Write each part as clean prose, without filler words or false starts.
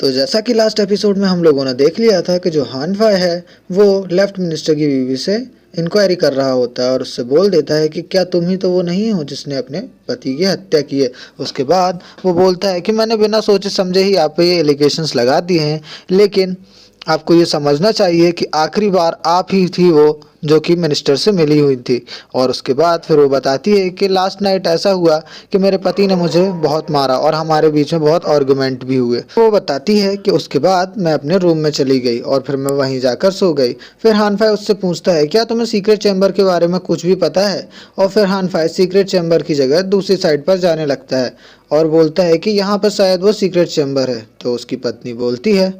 तो जैसा कि लास्ट एपिसोड में हम लोगों ने देख लिया था कि जो हानफाई है वो लेफ्ट मिनिस्टर की बीवी से इंक्वायरी कर रहा होता है और उससे बोल देता है कि क्या तुम ही तो वो नहीं हो जिसने अपने पति की हत्या की है। उसके बाद वो बोलता है कि मैंने बिना सोचे समझे ही आप पे ये एलिगेशंस लगा दिए हैं, लेकिन आपको ये समझना चाहिए कि आखिरी बार आप ही थी वो जो कि मिनिस्टर से मिली हुई थी। और उसके बाद फिर वो बताती है कि लास्ट नाइट ऐसा हुआ कि मेरे पति ने मुझे बहुत मारा और हमारे बीच में बहुत आर्गुमेंट भी हुए। वो बताती है कि उसके बाद मैं अपने रूम में चली गई और फिर मैं वहीं जाकर सो गई। फिर हानफाई उससे पूछता है क्या तुम्हें सीक्रेट चैम्बर के बारे में कुछ भी पता है। और फिर हानफाई सीक्रेट चैम्बर की जगह दूसरी साइड पर जाने लगता है और बोलता है कि यहाँ पर शायद वो सीक्रेट चैम्बर है। तो उसकी पत्नी बोलती है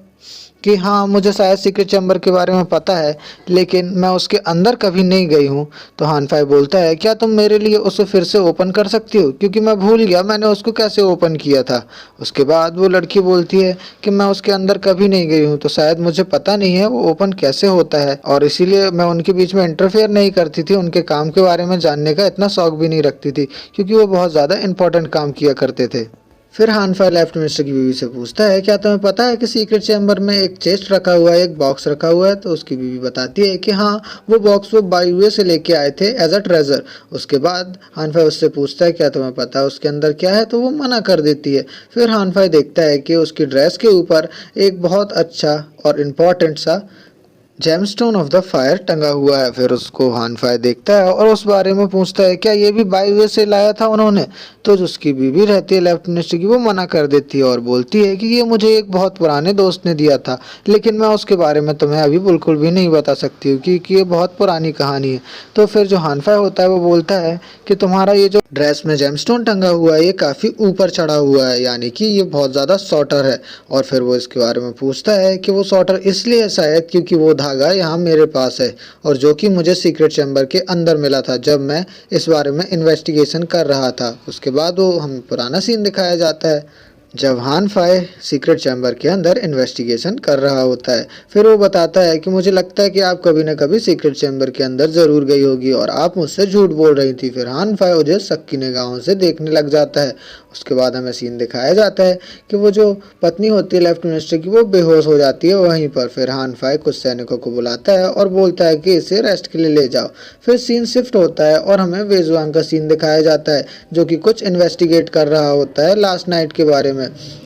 कि हाँ, मुझे शायद सीक्रेट चैम्बर के बारे में पता है, लेकिन मैं उसके अंदर कभी नहीं गई हूँ। तो हानफाई बोलता है क्या तुम मेरे लिए उसे फिर से ओपन कर सकती हो, क्योंकि मैं भूल गया मैंने उसको कैसे ओपन किया था। उसके बाद वो लड़की बोलती है कि मैं उसके अंदर कभी नहीं गई हूँ, तो शायद मुझे पता नहीं है वो ओपन कैसे होता है, और इसीलिए मैं उनके बीच में इंटरफेयर नहीं करती थी। उनके काम के बारे में जानने का इतना शौक भी नहीं रखती थी, क्योंकि वो बहुत ज़्यादा इंपॉर्टेंट काम किया करते थे। फिर हानफाई लेफ्ट मिनिस्टर की बीवी से पूछता है क्या तुम्हें पता है कि सीक्रेट चैम्बर में एक चेस्ट रखा हुआ है, एक बॉक्स रखा हुआ है। तो उसकी बीवी बताती है कि हाँ, वो बॉक्स वो बाईवे से लेके आए थे एज अ ट्रेजर। उसके बाद हानफाई उससे पूछता है क्या तुम्हें पता है उसके अंदर क्या है, तो वो मना कर देती है। फिर हानफाई देखता है कि उसकी ड्रेस के ऊपर एक बहुत अच्छा और इम्पोर्टेंट सा जेमस्टोन ऑफ द फायर टंगा हुआ है। फिर उसको हानफाई देखता है और उस बारे में पूछता है क्या ये भी बाईवे से लाया था उन्होंने। तो जो उसकी बीवी रहती है लेफ्ट मिनिस्टर की, वो मना कर देती है और बोलती है कि ये मुझे एक बहुत पुराने दोस्त ने दिया था, लेकिन मैं उसके बारे में तुम्हें अभी बिल्कुल भी नहीं बता सकती हूँ क्योंकि ये बहुत पुरानी कहानी है। तो फिर जो हानफाई होता है वो बोलता है कि तुम्हारा ये जो ड्रेस में जेमस्टोन टंगा हुआ है ये काफ़ी ऊपर चढ़ा हुआ है, यानी कि ये बहुत ज़्यादा शॉर्टर है। और फिर वो इसके बारे में पूछता है कि वो शॉर्टर इसलिए है शायद क्योंकि वो धागा यहाँ मेरे पास है, और जो कि मुझे सीक्रेट चैम्बर के अंदर मिला था जब मैं इस बारे में इन्वेस्टिगेशन कर रहा था। उसके बाद वो हमें पुराना सीन दिखाया जाता है जब हानफाई सीक्रेट चैम्बर के अंदर इन्वेस्टिगेशन कर रहा होता है। फिर वो बताता है कि मुझे लगता है कि आप कभी न कभी सीक्रेट चैम्बर के अंदर ज़रूर गई होगी और आप मुझसे झूठ बोल रही थी। फिर हानफाई उसे शक की निगाहों से देखने लग जाता है। उसके बाद हमें सीन दिखाया जाता है कि वो जो पत्नी होती है लेफ्ट मिनिस्टर की, वो बेहोश हो जाती है वहीं पर। फिर हानफाई कुछ सैनिकों को बुलाता है और बोलता है कि इसे रेस्ट के लिए ले जाओ। फिर सीन शिफ्ट होता है और हमें वेजुआंग का सीन दिखाया जाता है जो कि कुछ इन्वेस्टिगेट कर रहा होता है लास्ट नाइट के बारे में,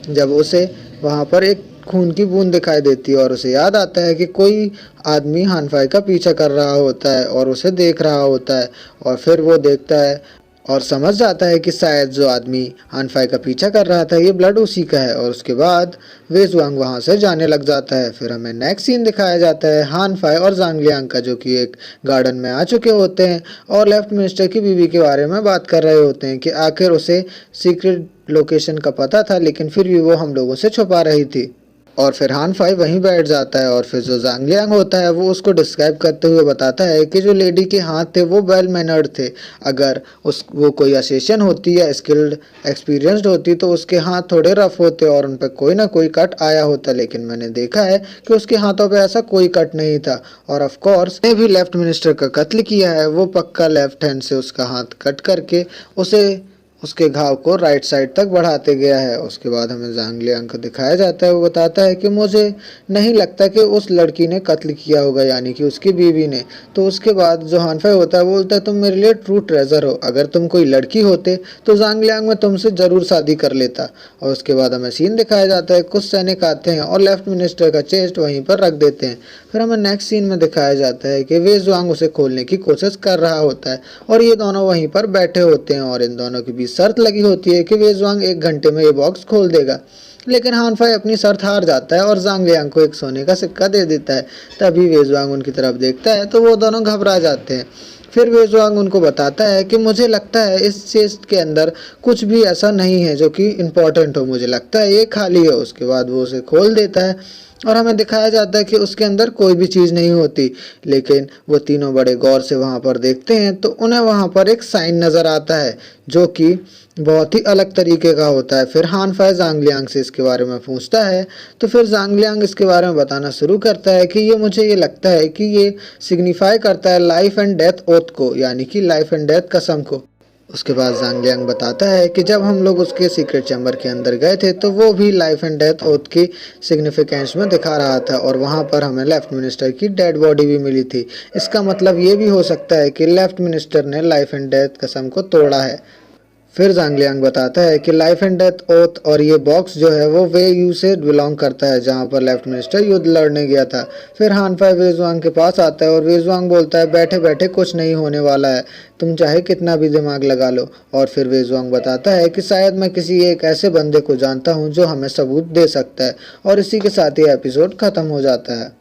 जब उसे वहाँ पर एक खून की बूंद दिखाई देती है और उसे याद आता है कि कोई आदमी हानफाई का पीछा कर रहा होता है और उसे देख रहा होता है। और फिर वो देखता है और समझ जाता है कि शायद जो आदमी हानफाई का पीछा कर रहा था ये ब्लड उसी का है। और उसके बाद वेजुआंग वहाँ से जाने लग जाता है। फिर हमें नेक्स्ट सीन दिखाया जाता है हानफाई और जांगलियांग का, जो कि एक गार्डन में आ चुके होते हैं और लेफ्ट मिनिस्टर की बीवी के बारे में बात कर रहे होते हैं कि आखिर उसे सीक्रेट लोकेशन का पता था, लेकिन फिर भी वो हम लोगों से छुपा रही थी। और फिर हानफाई वहीं बैठ जाता है और फिर जो जांगलियांग होता है वो उसको डिस्क्राइब करते हुए बताता है कि जो लेडी के हाथ थे वो वेल मैनर्ड थे। अगर वो कोई असेशन होती या स्किल्ड एक्सपीरियंस्ड होती तो उसके हाथ थोड़े रफ होते और उन पर कोई ना कोई कट आया होता, लेकिन मैंने देखा है कि उसके हाथों पे ऐसा कोई कट नहीं था। और ऑफ कोर्स ने भी लेफ्ट मिनिस्टर का कत्ल किया है, वो पक्का लेफ्ट हैंड से उसका हाथ कट करके उसे उसके घाव को राइट साइड तक बढ़ाते गया है। उसके बाद हमें जांगलियांग को दिखाया जाता है, वो बताता है कि मुझे नहीं लगता कि उस लड़की ने कत्ल किया होगा, यानी कि उसकी बीवी ने। तो उसके बाद जो हानफाई होता है बोलता है तुम मेरे लिए ट्रू ट्रेजर हो, अगर तुम कोई लड़की होते तो जांगलियांग में तुमसे ज़रूर शादी कर लेता। और उसके बाद हमें सीन दिखाया जाता है कुछ सैनिक आते हैं और लेफ्ट मिनिस्टर का चेस्ट वहीं पर रख देते हैं। फिर हमें नेक्स्ट सीन में दिखाया जाता है कि वेजुआंग उसे खोलने की कोशिश कर रहा होता है और ये दोनों वहीं पर बैठे होते हैं और इन दोनों के बीच शर्त लगी होती है कि वेजुआंग 1 घंटे में ये बॉक्स खोल देगा। लेकिन हानफाई अपनी शर्त हार जाता है और जांगलियांग को एक सोने का सिक्का दे देता है। तभी वेजुआंग उनकी तरफ देखता है तो वो दोनों घबरा जाते हैं। फिर वेजुआंग उनको बताता है कि मुझे लगता है इस चेस्ट के अंदर कुछ भी ऐसा नहीं है जो कि इम्पोर्टेंट हो, मुझे लगता है ये खाली है। उसके बाद वो उसे खोल देता है और हमें दिखाया जाता है कि उसके अंदर कोई भी चीज़ नहीं होती, लेकिन वो तीनों बड़े गौर से वहाँ पर देखते हैं तो उन्हें वहाँ पर एक साइन नज़र आता है जो कि बहुत ही अलग तरीके का होता है। फिर हानफाई जांगलियांग से इसके बारे में पूछता है तो फिर जांगलियांग इसके बारे में बताना शुरू करता है कि मुझे ये लगता है कि ये सिग्निफाई करता है लाइफ एंड डेथ ओथ को, यानी कि लाइफ एंड डेथ कसम को। उसके बाद ज़ांग लियांग बताता है कि जब हम लोग उसके सीक्रेट चैम्बर के अंदर गए थे तो वो भी लाइफ एंड डेथ ओथ की सिग्निफिकेंस में दिखा रहा था और वहाँ पर हमें लेफ्ट मिनिस्टर की डेड बॉडी भी मिली थी। इसका मतलब ये भी हो सकता है कि लेफ्ट मिनिस्टर ने लाइफ एंड डेथ कसम को तोड़ा है। फिर ज़ांग लियांग बताता है कि लाइफ एंड डेथ ओथ और ये बॉक्स जो है वो वे यू से बिलोंग करता है जहाँ पर लेफ्ट मिनिस्टर युद्ध लड़ने गया था। फिर हानफाई वेजुआंग के पास आता है और वेजुआंग बोलता है बैठे बैठे कुछ नहीं होने वाला है, तुम चाहे कितना भी दिमाग लगा लो। और फिर वेजुआंग बताता है कि शायद मैं किसी एक ऐसे बंदे को जानता हूँ जो हमें सबूत दे सकता है। और इसी के साथ ही एपिसोड खत्म हो जाता है।